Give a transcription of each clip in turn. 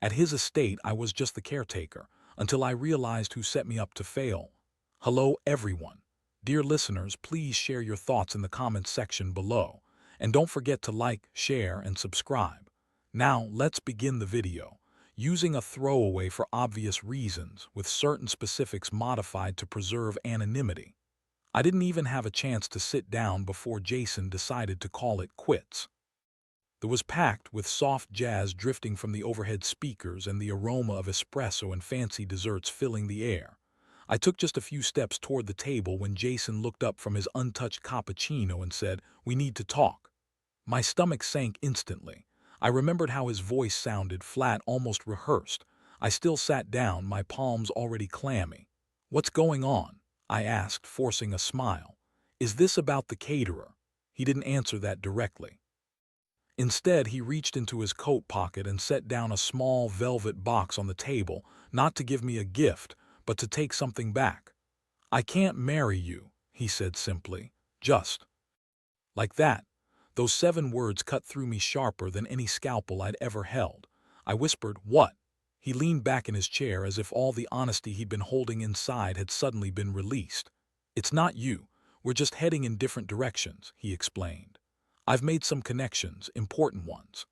At his estate, I was just the caretaker, until I realized who set me up to fail. Hello, everyone. Dear listeners, please share your thoughts in the comments section below. And don't forget to like, share, and subscribe. Now, let's begin the video. Using a throwaway for obvious reasons, with certain specifics modified to preserve anonymity. I didn't even have a chance to sit down before Jason decided to call it quits. It was packed with soft jazz drifting from the overhead speakers and the aroma of espresso and fancy desserts filling the air. I took just a few steps toward the table when Jason looked up from his untouched cappuccino and said, "We need to talk." My stomach sank instantly. I remembered how his voice sounded, flat, almost rehearsed. I still sat down, my palms already clammy. "What's going on?" I asked, forcing a smile. "Is this about the caterer?" He didn't answer that directly. Instead, he reached into his coat pocket and set down a small velvet box on the table, not to give me a gift, but to take something back. "I can't marry you," he said simply. Just like that. Those 7 words cut through me sharper than any scalpel I'd ever held. I whispered, "What?" He leaned back in his chair as if all the honesty he'd been holding inside had suddenly been released. "It's not you. We're just heading in different directions," he explained. "I've made some connections, important ones."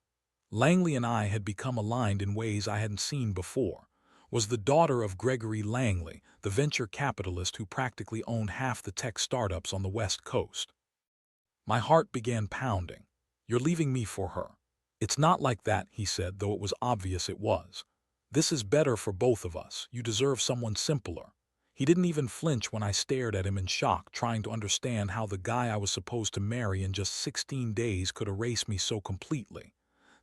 Langley and I had become aligned in ways I hadn't seen before. Was the daughter of Gregory Langley, the venture capitalist who practically owned half the tech startups on the West Coast. My heart began pounding. "You're leaving me for her." "It's not like that," he said, though it was obvious it was. "This is better for both of us. You deserve someone simpler." He didn't even flinch when I stared at him in shock, trying to understand how the guy I was supposed to marry in just 16 days could erase me so completely.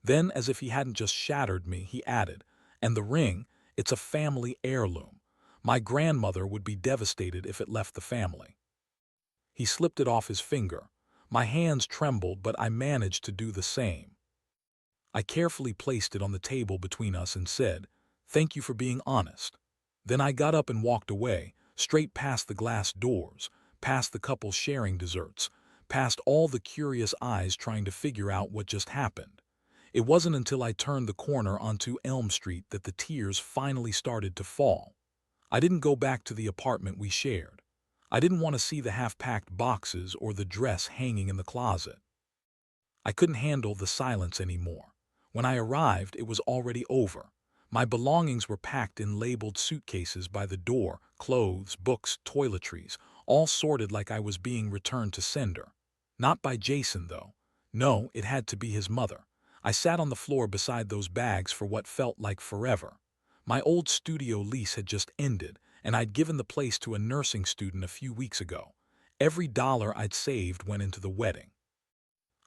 Then, as if he hadn't just shattered me, he added, "And the ring, it's a family heirloom. My grandmother would be devastated if it left the family." He slipped it off his finger. My hands trembled, but I managed to do the same. I carefully placed it on the table between us and said, "Thank you for being honest." Then I got up and walked away, straight past the glass doors, past the couple sharing desserts, past all the curious eyes trying to figure out what just happened. It wasn't until I turned the corner onto Elm Street that the tears finally started to fall. I didn't go back to the apartment we shared. I didn't want to see the half-packed boxes or the dress hanging in the closet. I couldn't handle the silence anymore. When I arrived, it was already over. My belongings were packed in labeled suitcases by the door, clothes, books, toiletries, all sorted like I was being returned to sender. Not by Jason, though. No, it had to be his mother. I sat on the floor beside those bags for what felt like forever. My old studio lease had just ended, and I'd given the place to a nursing student a few weeks ago. Every dollar I'd saved went into the wedding.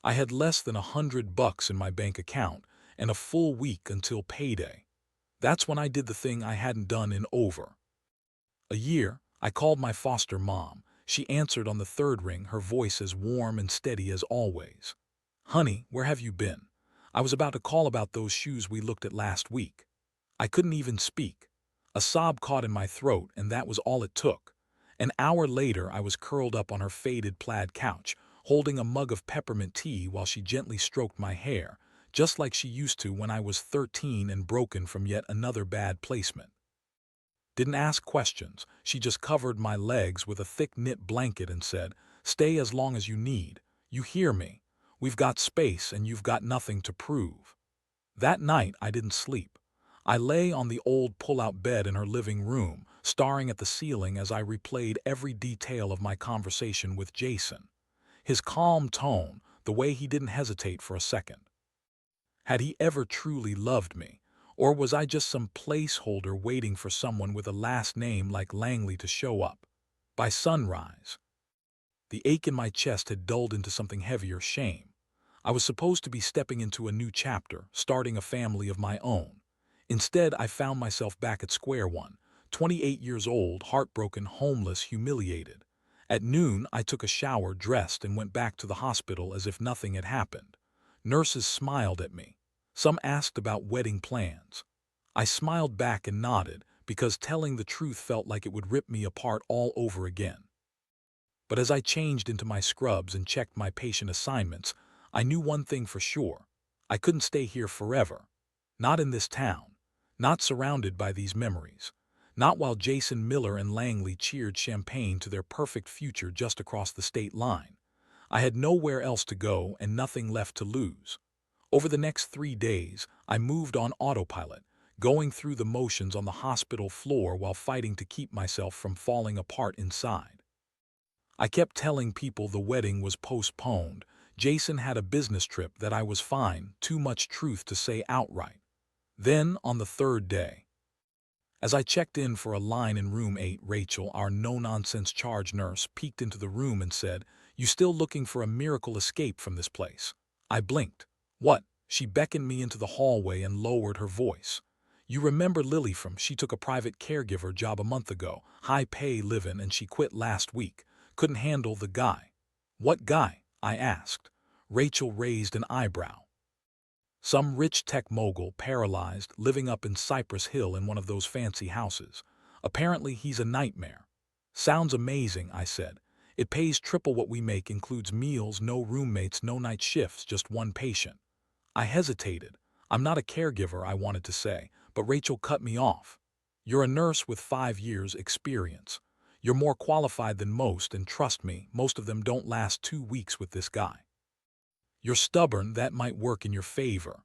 I had less than $100 in my bank account, and a full week until payday. That's when I did the thing I hadn't done in over a year. I called my foster mom. She answered on the 3rd ring, her voice as warm and steady as always. "Honey, where have you been? I was about to call about those shoes we looked at last week." I couldn't even speak. A sob caught in my throat, and that was all it took. An hour later, I was curled up on her faded plaid couch, holding a mug of peppermint tea while she gently stroked my hair, just like she used to when I was 13 and broken from yet another bad placement. Didn't ask questions. She just covered my legs with a thick knit blanket and said, "Stay as long as you need. You hear me? We've got space and you've got nothing to prove." That night, I didn't sleep. I lay on the old pull-out bed in her living room, staring at the ceiling as I replayed every detail of my conversation with Jason. His calm tone, the way he didn't hesitate for a second. Had he ever truly loved me? Or was I just some placeholder waiting for someone with a last name like Langley to show up? By sunrise, the ache in my chest had dulled into something heavier: shame. I was supposed to be stepping into a new chapter, starting a family of my own. Instead, I found myself back at square one, 28 years old, heartbroken, homeless, humiliated. At noon, I took a shower, dressed, and went back to the hospital as if nothing had happened. Nurses smiled at me. Some asked about wedding plans. I smiled back and nodded, because telling the truth felt like it would rip me apart all over again. But as I changed into my scrubs and checked my patient assignments, I knew one thing for sure. I couldn't stay here forever. Not in this town. not surrounded by these memories. Not while Jason Miller and Langley cheered champagne to their perfect future just across the state line. I had nowhere else to go and nothing left to lose. Over the next 3 days, I moved on autopilot, going through the motions on the hospital floor while fighting to keep myself from falling apart inside. I kept telling people the wedding was postponed. Jason had a business trip, that I was fine, too much truth to say outright. Then, on the third day, as I checked in for a line in room 8, Rachel, our no-nonsense charge nurse, peeked into the room and said, "You still looking for a miracle escape from this place?" I blinked. "What?" She beckoned me into the hallway and lowered her voice. "You remember Lily from, she took a private caregiver job a month ago, high pay living, and she quit last week. Couldn't handle the guy." "What guy?" I asked. Rachel raised an eyebrow. "Some rich tech mogul, paralyzed, living up in Cypress Hill in one of those fancy houses. Apparently he's a nightmare." "Sounds amazing," I said. "It pays triple what we make, includes meals, no roommates, no night shifts, just one patient." I hesitated. "I'm not a caregiver," I wanted to say, but Rachel cut me off. "You're a nurse with 5 years' experience. You're more qualified than most, and trust me, most of them don't last 2 weeks with this guy. You're stubborn, that might work in your favor."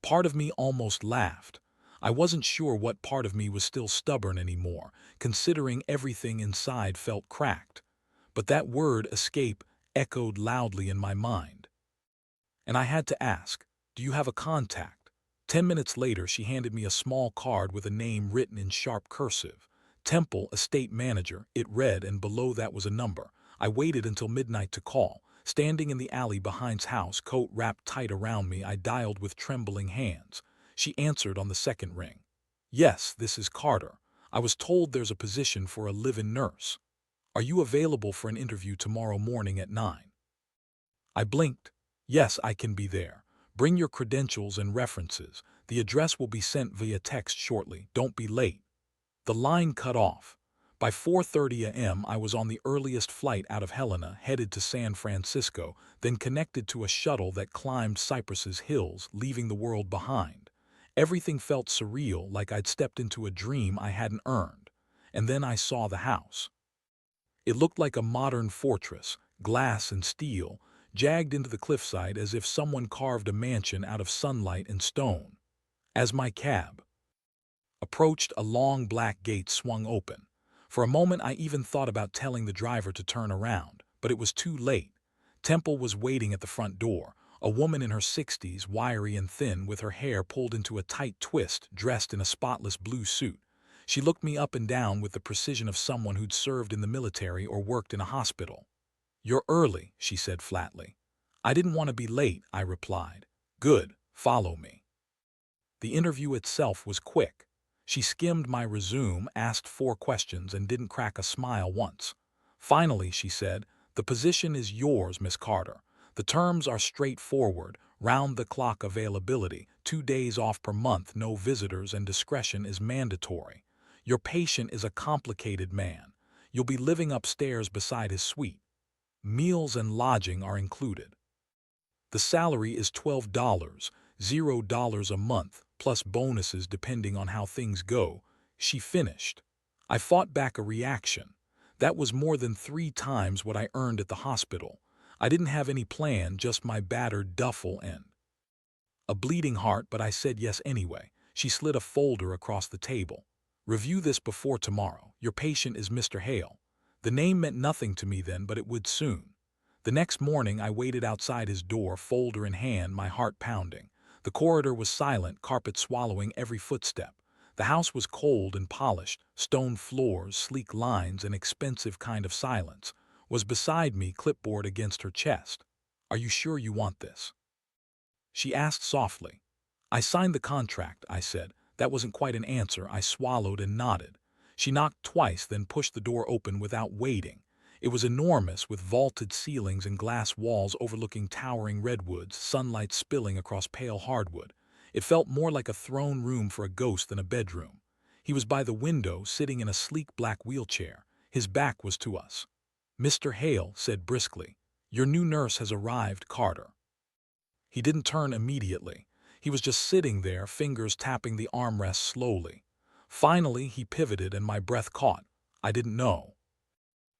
Part of me almost laughed. I wasn't sure what part of me was still stubborn anymore, considering everything inside felt cracked. But that word, escape, echoed loudly in my mind. And I had to ask, "Do you have a contact?" 10 minutes later, she handed me a small card with a name written in sharp cursive. Temple, estate manager, it read, and below that was a number. I waited until midnight to call. Standing in the alley behind's house, coat wrapped tight around me, I dialed with trembling hands. She answered on the second ring. "Yes, this is Carter. I was told there's a position for a live-in nurse. Are you available for an interview tomorrow morning at 9? I blinked. "Yes, I can be there. Bring your credentials and references. The address will be sent via text shortly. Don't be late." The line cut off. By 4:30 a.m. I was on the earliest flight out of Helena, headed to San Francisco, then connected to a shuttle that climbed Cypress's hills, leaving the world behind. Everything felt surreal, like I'd stepped into a dream I hadn't earned. And then I saw the house. It looked like a modern fortress, glass and steel, jagged into the cliffside as if someone carved a mansion out of sunlight and stone. As my cab approached, a long black gate swung open. For a moment I even thought about telling the driver to turn around, but it was too late. Temple was waiting at the front door, a woman in her 60s, wiry and thin, with her hair pulled into a tight twist, dressed in a spotless blue suit. She looked me up and down with the precision of someone who'd served in the military or worked in a hospital. "You're early," she said flatly. "I didn't want to be late," I replied. "Good, follow me." The interview itself was quick. She skimmed my resume, asked 4 questions, and didn't crack a smile once. Finally, she said, "The position is yours, Miss Carter. The terms are straightforward, round-the-clock availability, 2 days off per month, no visitors, and discretion is mandatory. Your patient is a complicated man. You'll be living upstairs beside his suite. Meals and lodging are included. The salary is $12, $0 a month, plus bonuses depending on how things go," she finished. I fought back a reaction. That was more than 3 times what I earned at the hospital. I didn't have any plan, just my battered duffel and a bleeding heart, but I said yes anyway. She slid a folder across the table. "Review this before tomorrow. Your patient is Mr. Hale." The name meant nothing to me then, but it would soon. The next morning I waited outside his door, folder in hand, my heart pounding. The corridor was silent, carpet swallowing every footstep. The house was cold and polished, stone floors, sleek lines, an expensive kind of silence. Was beside me, clipboard against her chest. "Are you sure you want this?" she asked softly. "I signed the contract," I said. That wasn't quite an answer. I swallowed and nodded. She knocked twice, then pushed the door open without waiting. It was enormous, with vaulted ceilings and glass walls overlooking towering redwoods, sunlight spilling across pale hardwood. It felt more like a throne room for a ghost than a bedroom. He was by the window, sitting in a sleek black wheelchair. His back was to us. "Mr. Hale said briskly, 'Your new nurse has arrived, Carter.'" He didn't turn immediately. He was just sitting there, fingers tapping the armrest slowly. Finally, he pivoted and my breath caught. I didn't know.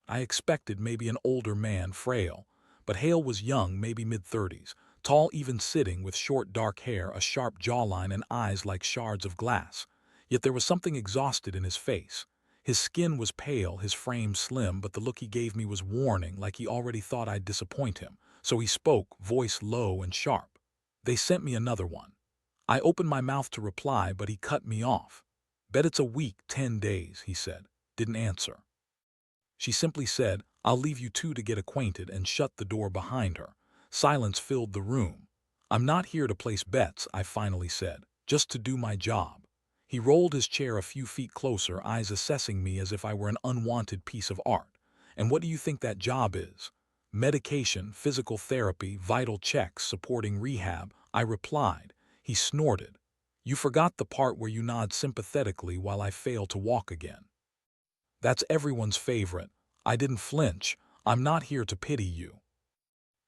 I expected maybe an older man, frail, but Hale was young, maybe mid-30s, tall even sitting with short dark hair, a sharp jawline and eyes like shards of glass. Yet there was something exhausted in his face. His skin was pale, his frame slim, but the look he gave me was warning, like he already thought I'd disappoint him. So he spoke, voice low and sharp. "They sent me another one." I opened my mouth to reply, but he cut me off. "Bet it's a week, 10 days, he said. Didn't answer. She simply said, "I'll leave you two to get acquainted," and shut the door behind her. Silence filled the room. "I'm not here to place bets," I finally said, "just to do my job." He rolled his chair a few feet closer, eyes assessing me as if I were an unwanted piece of art. "And what do you think that job is?" "Medication, physical therapy, vital checks, supporting rehab," I replied. He snorted. "You forgot the part where you nod sympathetically while I fail to walk again." "That's everyone's favorite." I didn't flinch. "I'm not here to pity you."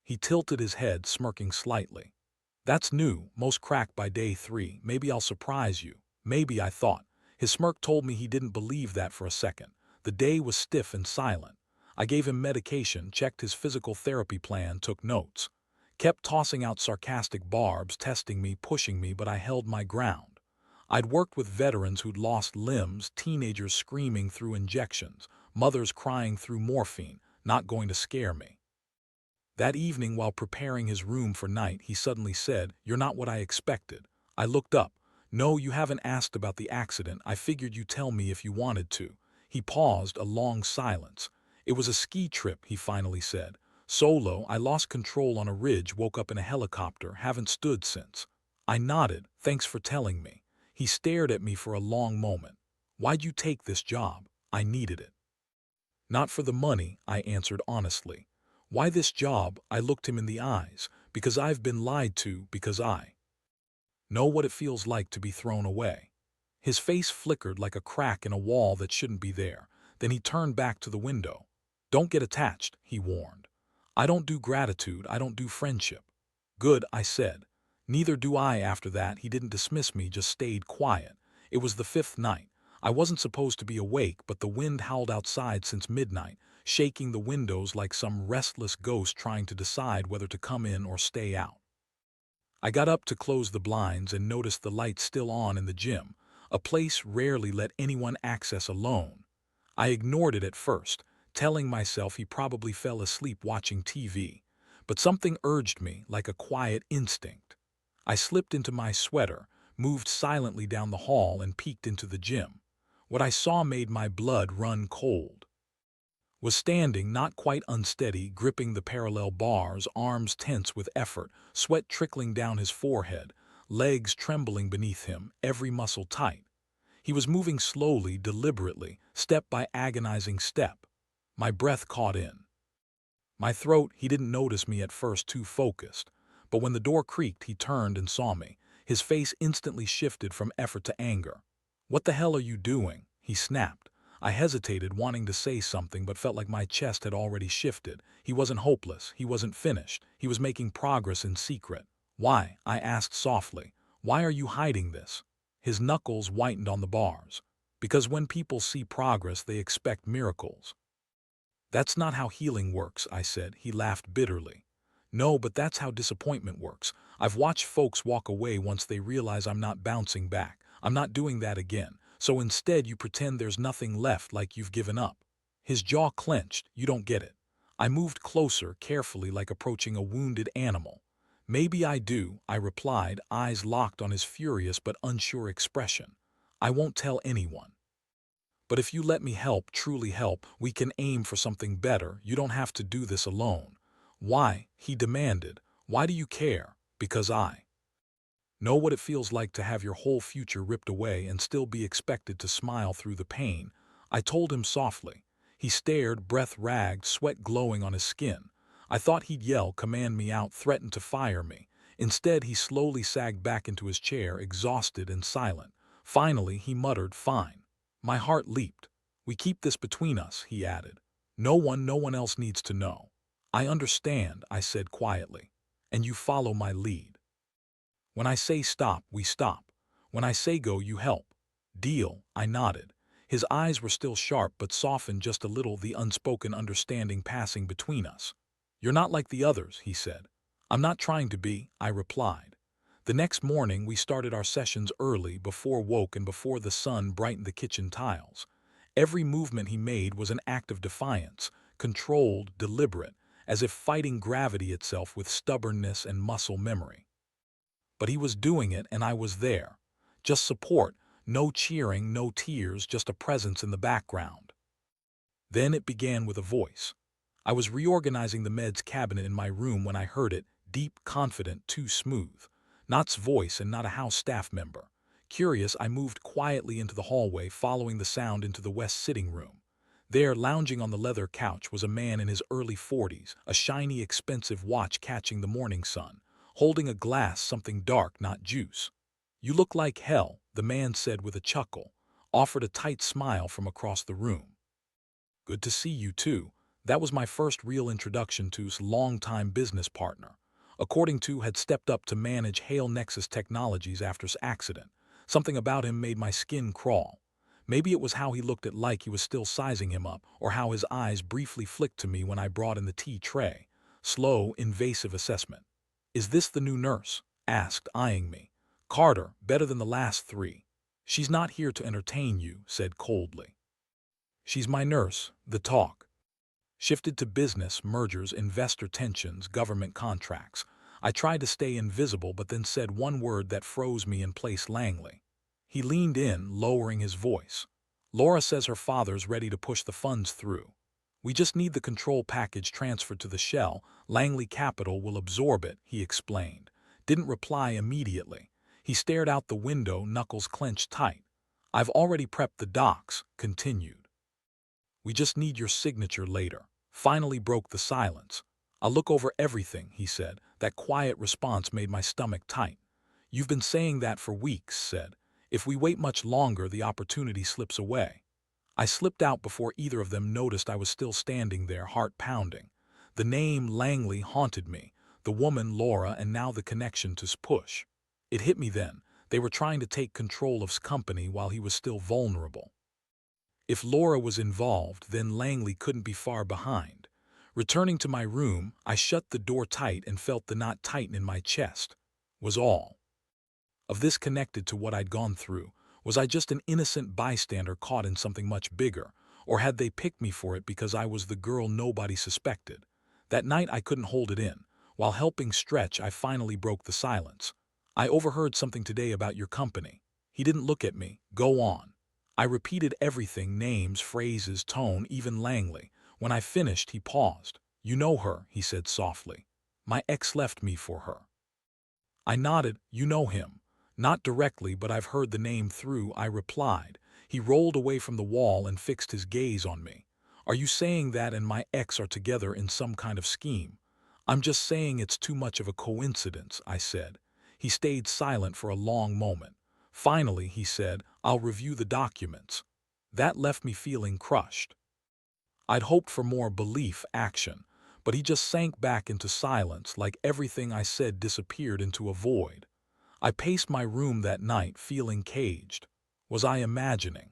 He tilted his head, smirking slightly. "That's new, most crack by day 3. Maybe I'll surprise you." Maybe, I thought. His smirk told me he didn't believe that for a second. The day was stiff and silent. I gave him medication, checked his physical therapy plan, took notes. Kept tossing out sarcastic barbs, testing me, pushing me, but I held my ground. I'd worked with veterans who'd lost limbs, teenagers screaming through injections, mothers crying through morphine, not going to scare me. That evening, while preparing his room for night, he suddenly said, "You're not what I expected." I looked up. "No, you haven't asked about the accident. I figured you'd tell me if you wanted to." He paused, a long silence. "It was a ski trip," he finally said. "Solo, I lost control on a ridge, woke up in a helicopter, haven't stood since." I nodded. "Thanks for telling me." He stared at me for a long moment. "Why'd you take this job?" "I needed it." "Not for the money," I answered honestly. "Why this job?" I looked him in the eyes. "Because I've been lied to, because I know what it feels like to be thrown away." His face flickered like a crack in a wall that shouldn't be there. Then he turned back to the window. "Don't get attached," he warned. "I don't do gratitude, I don't do friendship." "Good," I said. "Neither do I." After that, he didn't dismiss me, just stayed quiet. It was the 5th night. I wasn't supposed to be awake, but the wind howled outside since midnight, shaking the windows like some restless ghost trying to decide whether to come in or stay out. I got up to close the blinds and noticed the light still on in the gym, a place rarely let anyone access alone. I ignored it at first, telling myself he probably fell asleep watching TV. But something urged me, like a quiet instinct. I slipped into my sweater, moved silently down the hall, and peeked into the gym. What I saw made my blood run cold. Was standing, not quite unsteady, gripping the parallel bars, arms tense with effort, sweat trickling down his forehead, legs trembling beneath him, every muscle tight. He was moving slowly, deliberately, step by agonizing step. My breath caught in my throat. He didn't notice me at first, too focused. But when the door creaked, he turned and saw me. His face instantly shifted from effort to anger. "What the hell are you doing?" he snapped. I hesitated, wanting to say something, but felt like my chest had already shifted. He wasn't hopeless. He wasn't finished. He was making progress in secret. "Why?" I asked softly. "Why are you hiding this?" His knuckles whitened on the bars. "Because when people see progress, they expect miracles." "That's not how healing works," I said. He laughed bitterly. "No, but that's how disappointment works. I've watched folks walk away once they realize I'm not bouncing back. I'm not doing that again. So instead you pretend there's nothing left, like you've given up." His jaw clenched. "You don't get it." I moved closer, carefully, like approaching a wounded animal. "Maybe I do," I replied, eyes locked on his furious but unsure expression. "I won't tell anyone. But if you let me help, truly help, we can aim for something better. You don't have to do this alone." "Why?" he demanded. "Why do you care?" "Because I know what it feels like to have your whole future ripped away and still be expected to smile through the pain," I told him softly. He stared, breath ragged, sweat glowing on his skin. I thought he'd yell, command me out, threaten to fire me. Instead, he slowly sagged back into his chair, exhausted and silent. Finally, he muttered, "Fine." My heart leaped. "We keep this between us," he added. No one else needs to know." "I understand," I said quietly. "And you follow my lead." When I say stop, we stop. When I say go, you help. Deal, I nodded. His eyes were still sharp but softened just a little, the unspoken understanding passing between us. You're not like the others, he said. I'm not trying to be, I replied. The next morning we started our sessions early, before woke and before the sun brightened the kitchen tiles. Every movement he made was an act of defiance, controlled, deliberate, as if fighting gravity itself with stubbornness and muscle memory. But he was doing it and I was there. Just support, no cheering, no tears, just a presence in the background. Then it began with a voice. I was reorganizing the meds cabinet in my room when I heard it, deep, confident, too smooth. Not's voice and not a house staff member. Curious, I moved quietly into the hallway, following the sound into the west sitting room. There, lounging on the leather couch, was a man in his early 40s, a shiny, expensive watch catching the morning sun, holding a glass, something dark, not juice. You look like hell, the man said with a chuckle, offered a tight smile from across the room. Good to see you too. That was my first real introduction to his longtime business partner. According to, had stepped up to manage Hale Nexus Technologies after his accident. Something about him made my skin crawl. Maybe it was how he looked, at like he was still sizing him up, or how his eyes briefly flicked to me when I brought in the tea tray. Slow, invasive assessment. Is this the new nurse? Asked, eyeing me. Carter, better than the last three. She's not here to entertain you, said coldly. She's my nurse, the talk. Shifted to business, mergers, investor tensions, government contracts. I tried to stay invisible but then said one word that froze me in place: Langley. He leaned in, lowering his voice. Laura says her father's ready to push the funds through. We just need the control package transferred to the shell. Langley Capital will absorb it, he explained. Didn't reply immediately. He stared out the window, knuckles clenched tight. I've already prepped the docs, continued. We just need your signature later. Finally broke the silence. I'll look over everything, he said. That quiet response made my stomach tight. You've been saying that for weeks, said. If we wait much longer, the opportunity slips away. I slipped out before either of them noticed I was still standing there, heart pounding. The name Langley haunted me, the woman Laura, and now the connection to Push. It hit me then. They were trying to take control of his company while he was still vulnerable. If Laura was involved, then Langley couldn't be far behind. Returning to my room, I shut the door tight and felt the knot tighten in my chest. Was all of this connected to what I'd gone through? Was I just an innocent bystander caught in something much bigger? Or had they picked me for it because I was the girl nobody suspected? That night I couldn't hold it in. While helping Stretch, I finally broke the silence. I overheard something today about your company. He didn't look at me. Go on. I repeated everything, names, phrases, tone, even Langley. When I finished, he paused. You know her, he said softly. My ex left me for her. I nodded. You know him. Not directly, but I've heard the name through, I replied. He rolled away from the wall and fixed his gaze on me. Are you saying that and my ex are together in some kind of scheme? I'm just saying it's too much of a coincidence, I said. He stayed silent for a long moment. Finally, he said, I'll review the documents. That left me feeling crushed. I'd hoped for more belief, action, but he just sank back into silence, like everything I said disappeared into a void. I paced my room that night, feeling caged. Was I imagining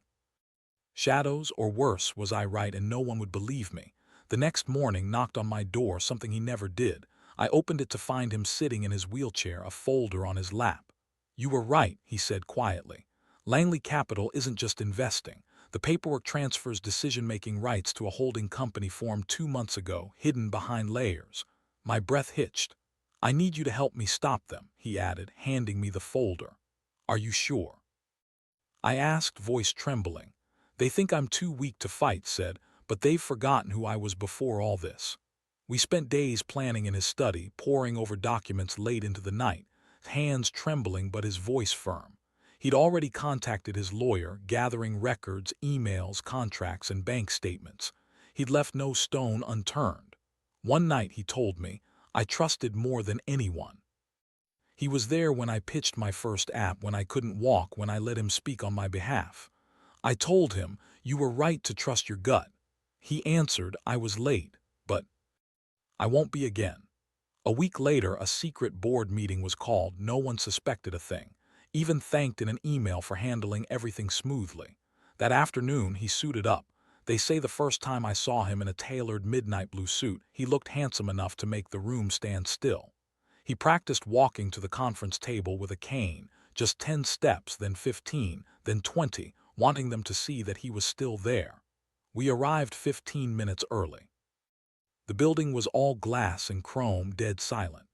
shadows, or worse, was I right and no one would believe me? The next morning knocked on my door, something he never did. I opened it to find him sitting in his wheelchair, a folder on his lap. You were right, he said quietly. Langley Capital isn't just investing. The paperwork transfers decision-making rights to a holding company formed 2 months ago, hidden behind layers. My breath hitched. I need you to help me stop them, he added, handing me the folder. Are you sure? I asked, voice trembling. They think I'm too weak to fight, said, but they've forgotten who I was before all this. We spent days planning in his study, poring over documents late into the night, hands trembling but his voice firm. He'd already contacted his lawyer, gathering records, emails, contracts, and bank statements. He'd left no stone unturned. One night, he told me, I trusted more than anyone. He was there when I pitched my first app, when I couldn't walk, when I let him speak on my behalf. I told him, you were right to trust your gut. He answered, I was late, but I won't be again. A week later, a secret board meeting was called. No one suspected a thing, even thanked in an email for handling everything smoothly. That afternoon, he suited up. They say the first time I saw him in a tailored midnight blue suit, he looked handsome enough to make the room stand still. He practiced walking to the conference table with a cane, just 10 steps, then 15, then 20, wanting them to see that he was still there. We arrived 15 minutes early. The building was all glass and chrome, dead silent.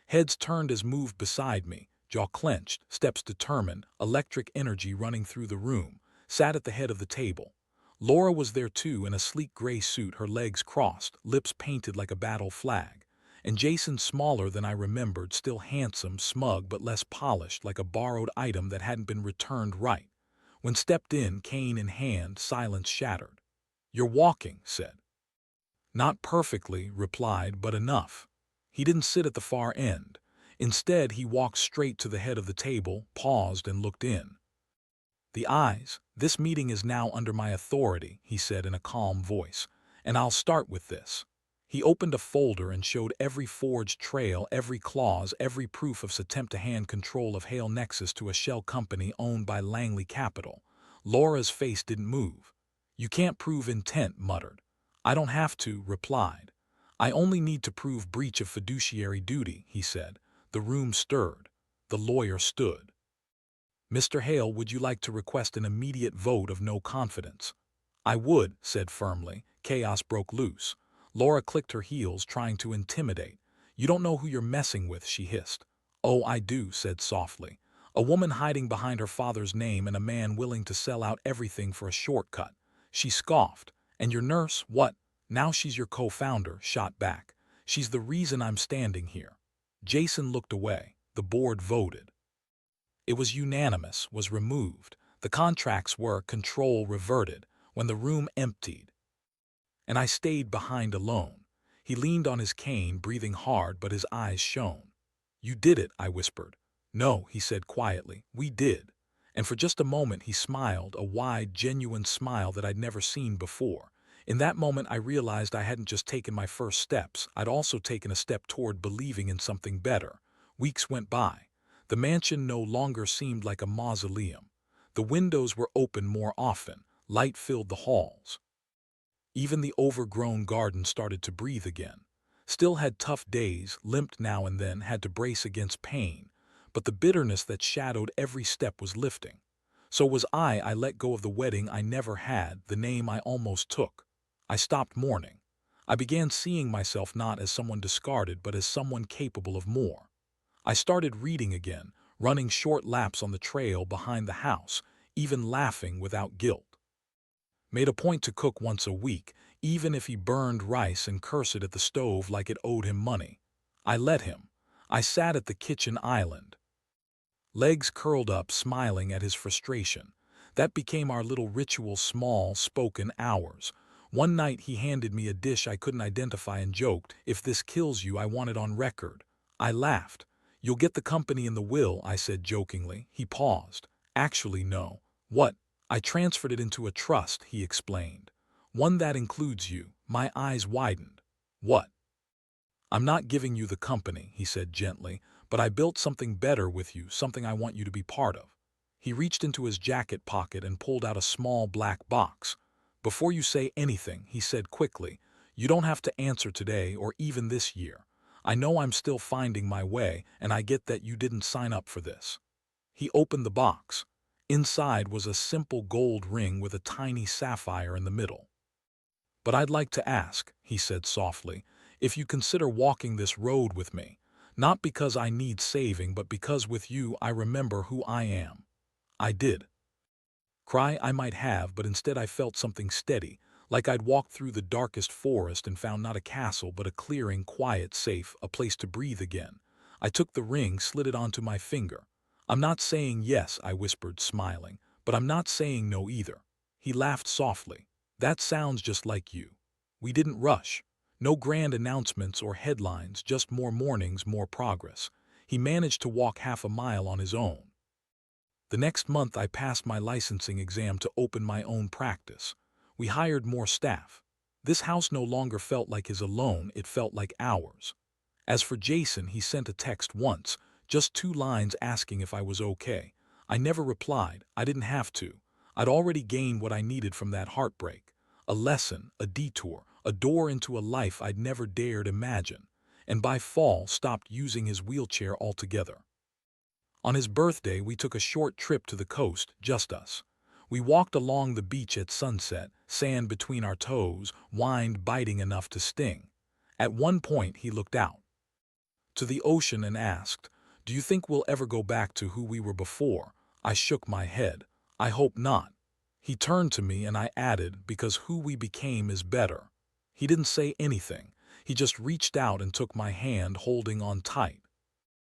Heads turned as moved beside me, jaw clenched, steps determined, electric energy running through the room, sat at the head of the table. Laura was there too, in a sleek gray suit, her legs crossed, lips painted like a battle flag. And Jason, smaller than I remembered, still handsome, smug but less polished, like a borrowed item that hadn't been returned right. When stepped in, cane in hand, silence shattered. "You're walking," said. "Not perfectly," replied, "but enough." He didn't sit at the far end. Instead, he walked straight to the head of the table, paused, and looked in. "The eyes. This meeting is now under my authority," he said in a calm voice, "and I'll start with this." He opened a folder and showed every forged trail, every clause, every proof of attempt to hand control of Hale Nexus to a shell company owned by Langley Capital. Laura's face didn't move. "You can't prove intent," muttered. "I don't have to," replied. "I only need to prove breach of fiduciary duty," he said. The room stirred. The lawyer stood. "Mr. Hale, would you like to request an immediate vote of no confidence?" "I would," said firmly. Chaos broke loose. Laura clicked her heels, trying to intimidate. "You don't know who you're messing with," she hissed. "Oh, I do," said softly. "A woman hiding behind her father's name and a man willing to sell out everything for a shortcut." She scoffed. "And your nurse, what? Now she's your co-founder," shot back. "She's the reason I'm standing here." Jason looked away. The board voted. It was unanimous, was removed. The contracts were, control reverted, when the room emptied. And I stayed behind alone. He leaned on his cane, breathing hard, but his eyes shone. "You did it," I whispered. "No," he said quietly, "we did." And for just a moment he smiled, a wide, genuine smile that I'd never seen before. In that moment I realized I hadn't just taken my first steps, I'd also taken a step toward believing in something better. Weeks went by. The mansion no longer seemed like a mausoleum. The windows were open more often, light filled the halls. Even the overgrown garden started to breathe again. Still had tough days, limped now and then, had to brace against pain, but the bitterness that shadowed every step was lifting. So was I. I let go of the wedding I never had, the name I almost took. I stopped mourning. I began seeing myself not as someone discarded, but as someone capable of more. I started reading again, running short laps on the trail behind the house, even laughing without guilt. Made a point to cook once a week, even if he burned rice and cursed it at the stove like it owed him money. I let him. I sat at the kitchen island, legs curled up, smiling at his frustration. That became our little ritual, small, spoken hours. One night he handed me a dish I couldn't identify and joked, "If this kills you, I want it on record." I laughed. "You'll get the company in the will," I said jokingly. He paused. "Actually, no." "What?" "I transferred it into a trust," he explained. "One that includes you." My eyes widened. "What?" "I'm not giving you the company," he said gently, "but I built something better with you, something I want you to be part of." He reached into his jacket pocket and pulled out a small black box. "Before you say anything," he said quickly, "you don't have to answer today or even this year. I know I'm still finding my way, and I get that you didn't sign up for this." He opened the box. Inside was a simple gold ring with a tiny sapphire in the middle. "But I'd like to ask," he said softly, "if you consider walking this road with me, not because I need saving, but because with you I remember who I am." I did. Cry I might have, but instead I felt something steady, like I'd walked through the darkest forest and found not a castle but a clearing, quiet, safe, a place to breathe again. I took the ring, slid it onto my finger. "I'm not saying yes," I whispered, smiling, "but I'm not saying no either." He laughed softly. "That sounds just like you." We didn't rush. No grand announcements or headlines, just more mornings, more progress. He managed to walk half a mile on his own. The next month I passed my licensing exam to open my own practice. We hired more staff. This house no longer felt like his alone, it felt like ours. As for Jason, he sent a text once, just 2 lines asking if I was okay. I never replied. I didn't have to. I'd already gained what I needed from that heartbreak. A lesson, a detour, a door into a life I'd never dared imagine. And by fall, stopped using his wheelchair altogether. On his birthday, we took a short trip to the coast, just us. We walked along the beach at sunset, sand between our toes, wind biting enough to sting. At one point, he looked out to the ocean and asked, "Do you think we'll ever go back to who we were before?" I shook my head. "I hope not." He turned to me and I added, "Because who we became is better." He didn't say anything. He just reached out and took my hand, holding on tight.